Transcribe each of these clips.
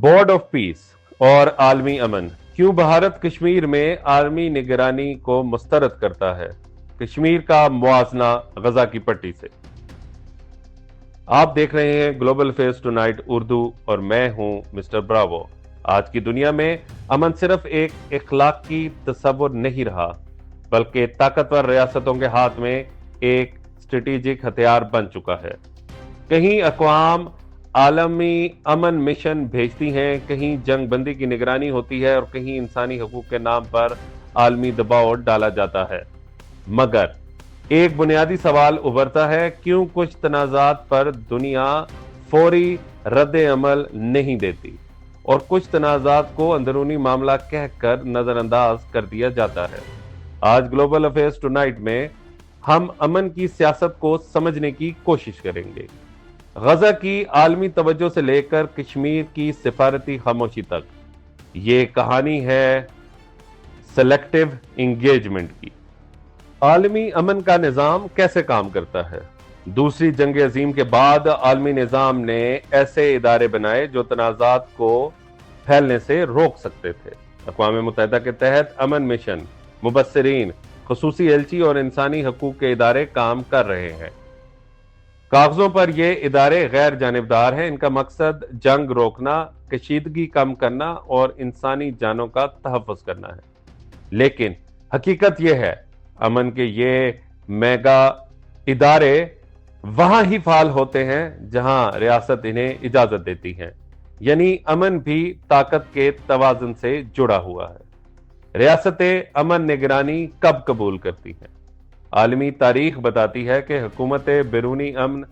Board of peace और आलमी अमन। क्यों भारत कश्मीर में आर्मी निगरानी को मुस्तरद करता है? कश्मीर का मुआजना गजा की पट्टी से। आप देख रहे हैं ग्लोबल अफेयर्स टुनाइट उर्दू और मैं हूं मिस्टर ब्रावो। आज की दुनिया में अमन सिर्फ एक इखलाकी तस्वुर नहीं रहा, बल्कि ताकतवर रियासतों के हाथ में एक स्ट्रेटेजिक हथियार बन चुका है। कहीं अक़वाम आलमी अमन मिशन भेजती हैं, कहीं जंग बंदी की निगरानी होती है और कहीं इंसानी हकूक के नाम पर आलमी दबाव डाला जाता है। मगर एक बुनियादी सवाल उभरता है, क्यों कुछ तनाज़ात पर दुनिया फौरी रद्द अमल नहीं देती और कुछ तनाज़ात को अंदरूनी मामला कहकर नजरअंदाज कर दिया जाता है। आज ग्लोबल अफेयर्स टुनाइट में हम अमन की सियासत को समझने की कोशिश करेंगे। गजा की आलमी तवज्जो से लेकर कश्मीर की सिफारती खामोशी तक, ये कहानी है सेलेक्टिव इंगेजमेंट की। आलमी अमन का निज़ाम कैसे काम करता है? दूसरी जंग अजीम के बाद आलमी निज़ाम ने ऐसे इदारे बनाए जो तनाज़ात को फैलने से रोक सकते थे। अक़वाम मुत्तहिदा के तहत अमन मिशन, मुबस्सिरीन, ख़ुसूसी एलची और इंसानी हकूक के इदारे काम कर रहे हैं। कागजों पर ये इदारे गैर जानिबदार हैं। इनका मकसद जंग रोकना, कशीदगी कम करना और इंसानी जानों का तहफ़्फ़ुज़ करना है। लेकिन हकीकत यह है, अमन के ये मेगा इदारे वहां ही फाल होते हैं जहां रियासत इन्हें इजाजत देती है। यानी अमन भी ताकत के तवाज़ुन से जुड़ा हुआ है। रियासतें अमन निगरानी कब कबूल करती हैं? आलमी तारीख बताती है कि हुकूमतें बैरूनी अमन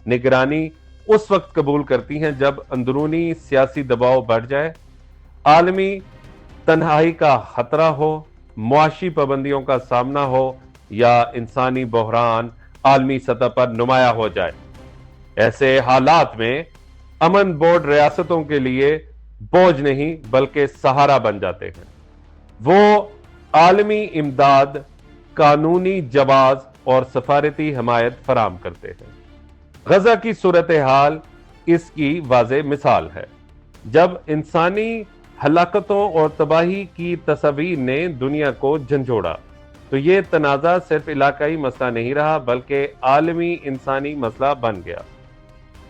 निगरानी उस वक्त कबूल करती हैं जब अंदरूनी सियासी दबाव बढ़ जाए, आलमी तन्हाई का खतरा हो, मुआशी पाबंदियों का सामना हो या इंसानी बहरान आलमी सतह पर नुमाया हो जाए। ऐसे हालात में अमन बोर्ड रियासतों के लिए बोझ नहीं बल्कि सहारा बन जाते हैं। वो आलमी इमदाद, कानूनी जवाज और सफारती हमायत फराम करते हैं। गजा की सूरत हाल इसकी वाज़ेह मिसाल है। जब इंसानी हलाकतों और तबाही की तस्वीर ने दुनिया को झंझोड़ा, तो ये तनाज़ा सिर्फ इलाकाई मसला नहीं रहा बल्कि आलमी इंसानी मसला बन गया।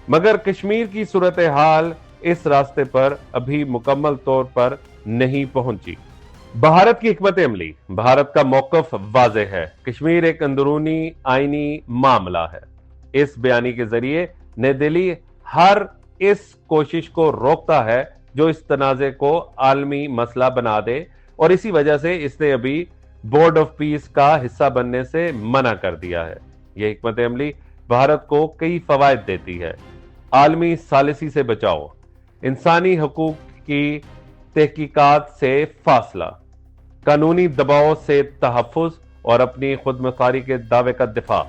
मगर कश्मीर की सूरत हाल इस रास्ते पर अभी मुकम्मल तौर पर नहीं पहुंची। भारत की हिकमत अमली, भारत का मौक़िफ़ वाज़ेह है। कश्मीर एक अंदरूनी आईनी मामला है। इस बयानी के जरिए नई दिल्ली हर इस कोशिश को रोकता है जो इस तनाज़े को आलमी मसला बना दे, और इसी वजह से इसने अभी बोर्ड ऑफ पीस का हिस्सा बनने से मना कर दिया है। यह हिकमत अमली भारत को कई फवायद देती है। आलमी सालिसी से बचाओ, इंसानी हकूक की तहकीकात से फासला, कानूनी दबाव से तहफ़्फ़ुज़ और अपनी खुद मुख्तारी के दावे का दिफा।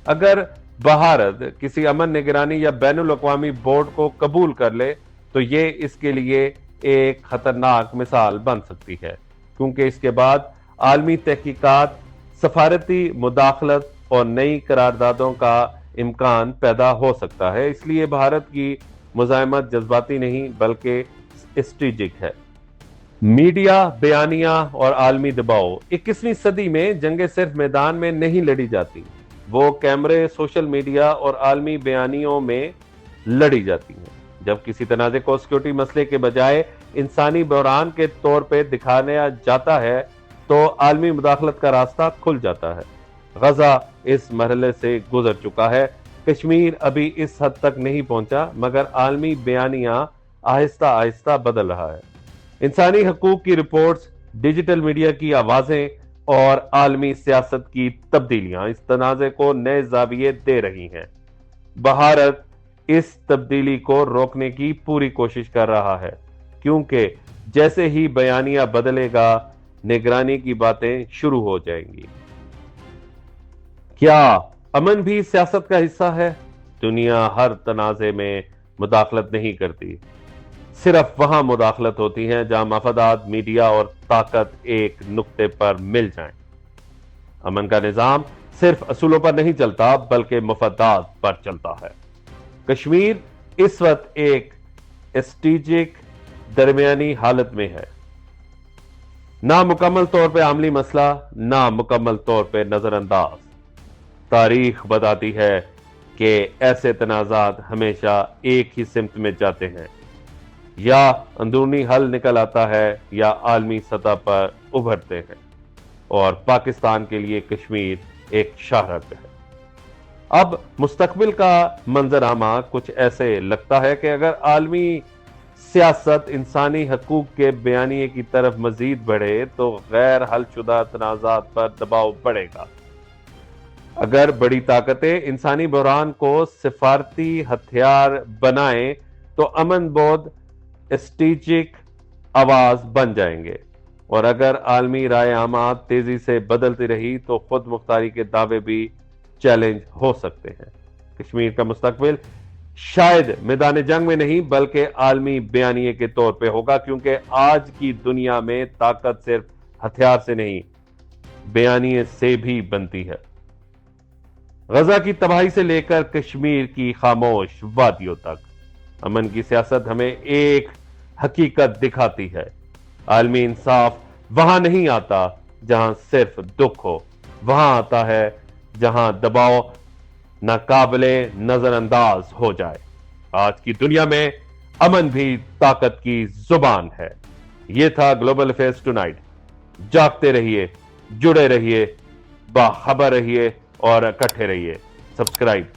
अगर भारत किसी अमन निगरानी या बैनुल अक़वामी बोर्ड को कबूल कर ले तो ये इसके लिए एक खतरनाक मिसाल बन सकती है, क्योंकि इसके बाद आलमी तहकीकात, सफारती मुदाखलत और नई करारदादों का इम्कान पैदा हो सकता है। इसलिए भारत की मुज़ाहमत जज्बाती नहीं बल्कि स्ट्रेटेजिक है। मीडिया, बयानिया और आलमी दबाव। 21वीं सदी में जंगें सिर्फ मैदान में नहीं लड़ी जाती, वो कैमरे, सोशल मीडिया और आलमी बयानियों में लड़ी जाती हैं। जब किसी तनाज़े को सिक्योरिटी मसले के बजाय इंसानी बहरान के तौर पे दिखाया जाता है तो आलमी मुदाखलत का रास्ता खुल जाता है। गजा इस मरहले से गुजर चुका है। कश्मीर अभी इस हद तक नहीं पहुंचा, मगर आलमी बयानिया आहिस्ता आहिस्ता बदल रहा है। इंसानी हकूक की रिपोर्ट्स, डिजिटल मीडिया की आवाजें और आलमी सियासत की तब्दीलियां इस तनाज़े को नए ज़ाविये दे रही हैं। भारत इस तब्दीली को रोकने की पूरी कोशिश कर रहा है, क्योंकि जैसे ही बयानिया बदलेगा, निगरानी की बातें शुरू हो जाएंगी। क्या अमन भी सियासत का हिस्सा है? दुनिया हर तनाज़े में मुदाखलत नहीं करती, सिर्फ वहां मुदाखलत होती है जहां मफादात, मीडिया और ताकत एक नुक्ते पर मिल जाएं। अमन का निजाम सिर्फ असूलों पर नहीं चलता बल्कि मफादात पर चलता है। कश्मीर इस वक्त एक स्ट्रेटेजिक दरमियानी हालत में है। ना मुकम्मल तौर पे आमली मसला, ना मुकम्मल तौर पे नजरअंदाज। तारीख बताती है कि ऐसे तनाज़ात हमेशा एक ही सिमत में जाते हैं, या अंदरूनी हल निकल आता है या आलमी सतह पर उभरते हैं, और पाकिस्तान के लिए कश्मीर एक शाहरग है। अब मुस्तकबिल का मंजरामा कुछ ऐसे लगता है कि अगर आलमी सियासत इंसानी हकूक के बयानिए की तरफ मजीद बढ़े तो गैर हलशुदा तनाज़ात पर दबाव बढ़ेगा। अगर बड़ी ताकतें इंसानी बहरान को सिफारती हथियार बनाएं तो अमन बोध स्ट्रेटेजिक आवाज बन जाएंगे, और अगर आलमी राय आमा तेजी से बदलती रही तो खुद मुख्तारी के दावे भी चैलेंज हो सकते हैं। कश्मीर का मुस्तकबिल शायद मैदान जंग में नहीं बल्कि आलमी बयानिए के तौर पे होगा, क्योंकि आज की दुनिया में ताकत सिर्फ हथियार से नहीं बयानिए से भी बनती है। गजा की तबाही से लेकर कश्मीर की खामोश वादियों तक अमन की सियासत हमें एक हकीकत दिखाती है। आलमी इंसाफ वहां नहीं आता जहां सिर्फ दुख हो, वहां आता है जहां दबाव नाकाबिले नजरअंदाज हो जाए। आज की दुनिया में अमन भी ताकत की जुबान है। यह था ग्लोबल अफेयर्स टुनाइट। जागते रहिए, जुड़े रहिए, बाखबर रहिए और इकट्ठे रहिए। सब्सक्राइब